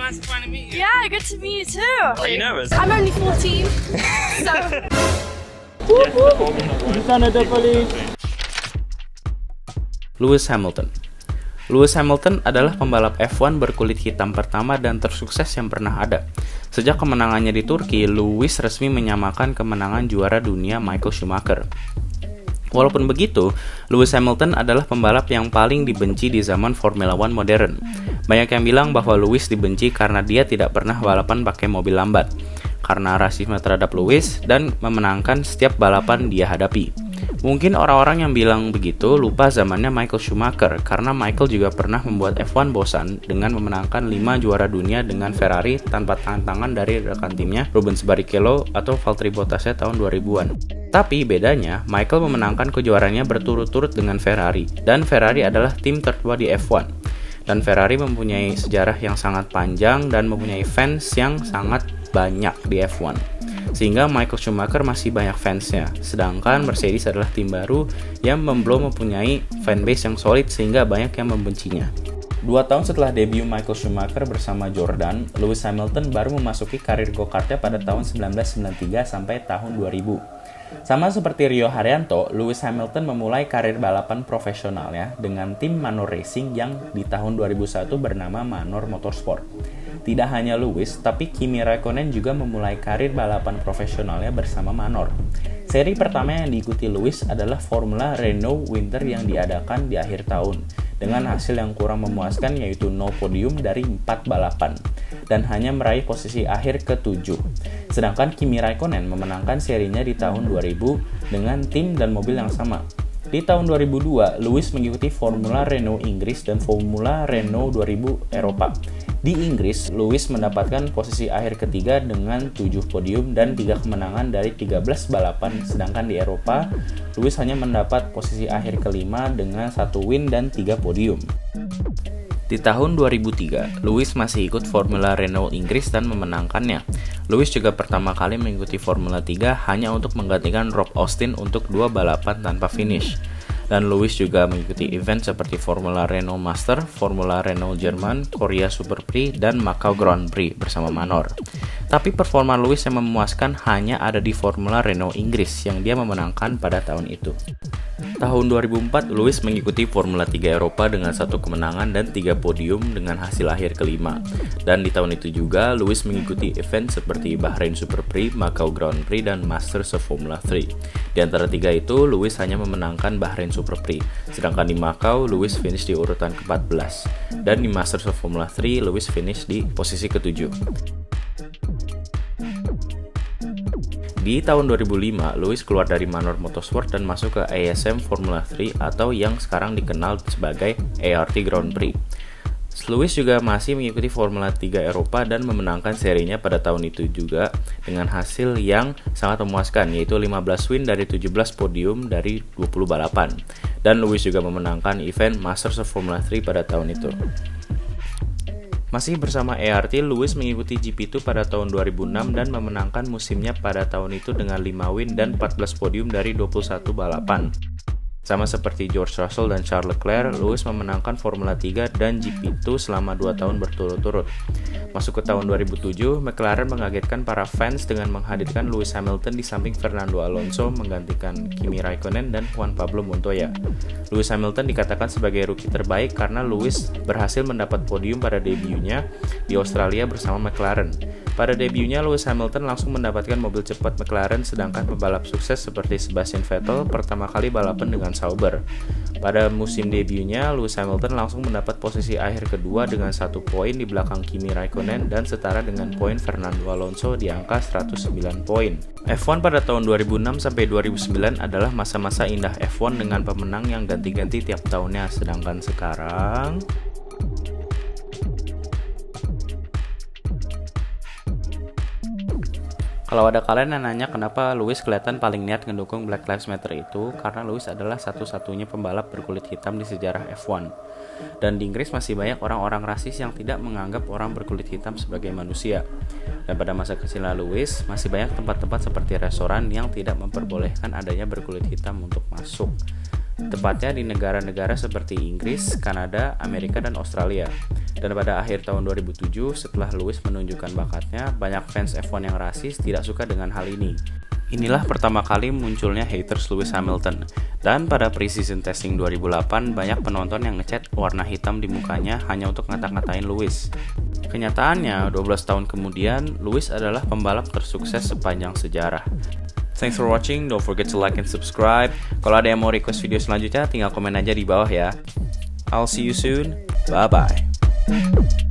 nice to finally meet you. Yeah, good to meet you too. Are you nervous? I'm only 14, so Di sana ada polis. Lewis Hamilton. Lewis Hamilton adalah pembalap F1 berkulit hitam pertama dan tersukses yang pernah ada. Sejak kemenangannya di Turki, Lewis resmi menyamakan kemenangan juara dunia Michael Schumacher. Walaupun begitu, Lewis Hamilton adalah pembalap yang paling dibenci di zaman Formula One modern. Banyak yang bilang bahwa Lewis dibenci karena dia tidak pernah balapan pakai mobil lambat, karena rasisme terhadap Lewis, dan memenangkan setiap balapan dia hadapi. Mungkin orang-orang yang bilang begitu lupa zamannya Michael Schumacher, karena Michael juga pernah membuat F1 bosan dengan memenangkan 5 juara dunia dengan Ferrari tanpa tantangan dari rekan timnya Rubens Barrichello atau Valtteri Bottas tahun 2000-an. Tapi bedanya, Michael memenangkan kejuaraannya berturut-turut dengan Ferrari, dan Ferrari adalah tim tertua di F1. Dan Ferrari mempunyai sejarah yang sangat panjang dan mempunyai fans yang sangat banyak di F1. Sehingga Michael Schumacher masih banyak fansnya, sedangkan Mercedes adalah tim baru yang belum mempunyai fanbase yang solid sehingga banyak yang membencinya. 2 tahun setelah debut Michael Schumacher bersama Jordan, Lewis Hamilton baru memasuki karir go-kartnya pada tahun 1993 sampai tahun 2000. Sama seperti Rio Haryanto, Lewis Hamilton memulai karir balapan profesionalnya dengan tim Manor Racing yang di tahun 2001 bernama Manor Motorsport. Tidak hanya Lewis, tapi Kimi Raikkonen juga memulai karir balapan profesionalnya bersama Manor. Seri pertama yang diikuti Lewis adalah Formula Renault Winter yang diadakan di akhir tahun, dengan hasil yang kurang memuaskan yaitu 0 podium dari 4 balapan, dan hanya meraih posisi akhir ke-7. Sedangkan Kimi Raikkonen memenangkan serinya di tahun 2000 dengan tim dan mobil yang sama. Di tahun 2002, Lewis mengikuti Formula Renault Inggris dan Formula Renault 2000 Eropa. Di Inggris, Lewis mendapatkan posisi akhir ketiga dengan 7 podium dan 3 kemenangan dari 13 balapan, sedangkan di Eropa, Lewis hanya mendapat posisi akhir kelima dengan 1 win dan 3 podium. Di tahun 2003, Lewis masih ikut Formula Renault Inggris dan memenangkannya. Lewis juga pertama kali mengikuti Formula 3 hanya untuk menggantikan Rob Austin untuk 2 balapan tanpa finish. Dan Lewis juga mengikuti event seperti Formula Renault Master, Formula Renault Jerman, Korea Super Prix, dan Macau Grand Prix bersama Manor. Tapi performa Lewis yang memuaskan hanya ada di Formula Renault Inggris yang dia memenangkan pada tahun itu. Tahun 2004, Lewis mengikuti Formula 3 Eropa dengan 1 kemenangan dan 3 podium dengan hasil akhir kelima. Dan di tahun itu juga, Lewis mengikuti event seperti Bahrain Super Prix, Macau Grand Prix, dan Masters of Formula 3. Di antara 3 itu, Lewis hanya memenangkan Bahrain Super Prix. Sedangkan di Macau, Lewis finish di urutan ke-14. Dan di Masters of Formula 3, Lewis finish di posisi ke-7. Di tahun 2005, Lewis keluar dari Manor Motorsport dan masuk ke ASM Formula 3 atau yang sekarang dikenal sebagai ART Grand Prix. Lewis juga masih mengikuti Formula 3 Eropa dan memenangkan serinya pada tahun itu juga dengan hasil yang sangat memuaskan, yaitu 15 win dari 17 podium dari 20 balapan. Dan Lewis juga memenangkan event Masters of Formula 3 pada tahun itu. Masih bersama ART, Lewis mengikuti GP2 pada tahun 2006 dan memenangkan musimnya pada tahun itu dengan 5 win dan 14 podium dari 21 balapan. Sama seperti George Russell dan Charles Leclerc, Lewis memenangkan Formula 3 dan GP2 selama 2 tahun berturut-turut. Masuk ke tahun 2007, McLaren mengagetkan para fans dengan menghadirkan Lewis Hamilton di samping Fernando Alonso menggantikan Kimi Raikkonen dan Juan Pablo Montoya. Lewis Hamilton dikatakan sebagai rookie terbaik karena Lewis berhasil mendapat podium pada debutnya di Australia bersama McLaren. Pada debutnya, Lewis Hamilton langsung mendapatkan mobil cepat McLaren, sedangkan pembalap sukses seperti Sebastian Vettel pertama kali balapan dengan Sauber. Pada musim debutnya, Lewis Hamilton langsung mendapat posisi akhir kedua dengan 1 poin di belakang Kimi Raikkonen dan setara dengan poin Fernando Alonso di angka 109 poin. F1 pada tahun 2006 sampai 2009 adalah masa-masa indah F1 dengan pemenang yang ganti-ganti tiap tahunnya, sedangkan sekarang kalau ada kalian yang nanya kenapa Lewis kelihatan paling niat ngedukung Black Lives Matter itu, karena Lewis adalah satu-satunya pembalap berkulit hitam di sejarah F1. Dan di Inggris masih banyak orang-orang rasis yang tidak menganggap orang berkulit hitam sebagai manusia. Dan pada masa kecilnya Lewis, masih banyak tempat-tempat seperti restoran yang tidak memperbolehkan adanya berkulit hitam untuk masuk. tepatnya di negara-negara seperti Inggris, Kanada, Amerika, dan Australia. Dan pada akhir tahun 2007, setelah Lewis menunjukkan bakatnya, banyak fans F1 yang rasis tidak suka dengan hal ini. Inilah pertama kali munculnya haters Lewis Hamilton. Dan pada pre-season testing 2008, banyak penonton yang ngecat warna hitam di mukanya hanya untuk ngata-ngatain Lewis. Kenyataannya, 12 tahun kemudian, Lewis adalah pembalap tersukses sepanjang sejarah. Thanks for watching, don't forget to like and subscribe. Kalau ada yang mau request video selanjutnya, tinggal komen aja di bawah ya. I'll see you soon, bye-bye.